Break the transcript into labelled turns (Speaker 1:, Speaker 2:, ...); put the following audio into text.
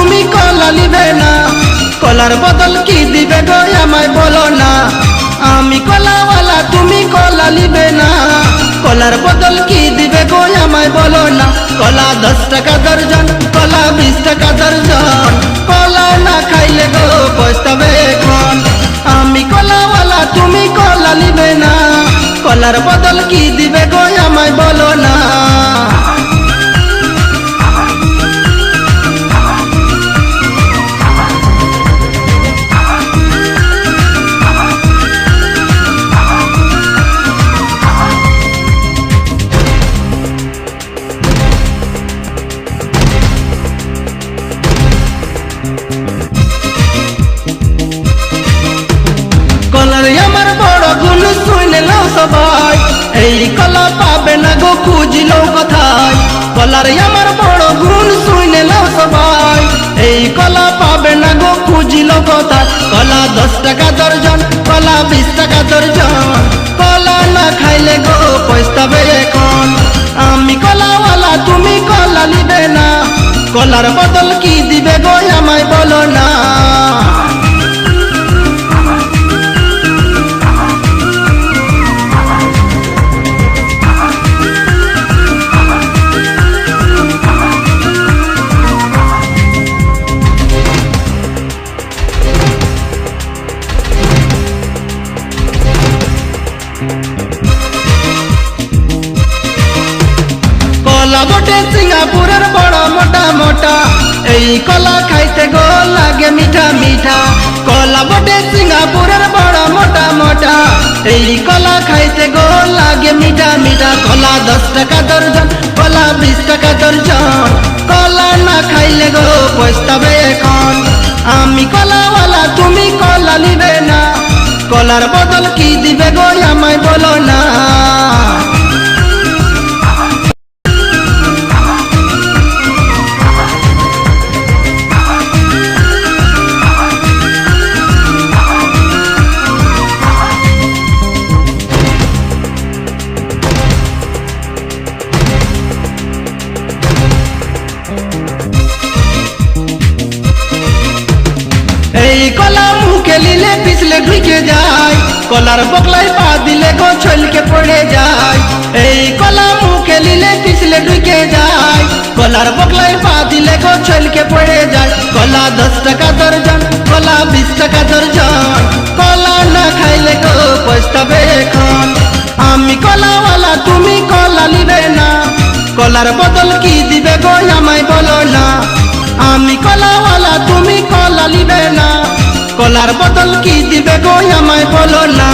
Speaker 1: তুমি কলা নিবে না, কলার বদল কি দিবে গো আমায় বলো না। আমি কলাওয়ালা তুমি কলা নিবে না, কলার বদল কি দিবে গো আমায় বলো না। কলা 10 টাকা দর্জন, কলা 20 টাকা দর্জন, কলা না খাইলে গো পস্তাবে এখন। আমি কলাওয়ালা তুমি কলা নিবে না, কলার বদল কি দিবে গো আমায় বলো না। কলার আমার বড় গুণ শুনে নাও সবাই, এই কলা পাবে না গো খুঁজিলো কোথায়। কলার আমার বড় গুণ শুনে নাও সবাই, এই কলা পাবে না গো খুঁজিলো কোথায়। কলা 10 টাকা দর্জন, কলা 20 টাকা দর্জন, কলা না খাইলে গো পস্তাবে এখন। আমি কলাওয়ালা তুমি কলা নিবে না, কলার বদল কি দিবে গো আমায় বলো না। কলা বটে সিঙ্গাপুরের বড় মোটা মোটা, এই কলা খাইতে গো লাগে মিঠা মিঠা। কলা বটে সিঙ্গাপুরের বড় মোটা মোটা, এই কলা খাইতে গো লাগে মিঠা মিঠা। কলা 10 টাকা দর্জন, কলা 20 টাকা দর্জন, কলা না খাইলে গো পস্তাবে এখন। আমি কলাওয়ালা তুমি কলা নিবে না, কলার বদল কি দিবে গো আমায় বলো না। এই কলা মুখে লিলে পিছলে ঢুকে যায়, কলার বকলাই পা দিলে গো ছলকে পড়ে যায়। এই কলা মুখে লিলে পিছলে ঢুকে যায়, কলার বকলাই পা দিলে গো ছলকে পড়ে যায়। কলা 10 টাকা দর্জন, কলা 20 টাকা দর্জন, কলা না খাইলে গো পস্তাবে এখন। আমি কলাওয়ালা তুমি কলা নিবে না, কলার বদল কি দিবে গো আমায় বলো না। আমি কলাওয়ালা তুমি কলা নিবে না, কলার বদল কি দিবে গো আমায় বলো না।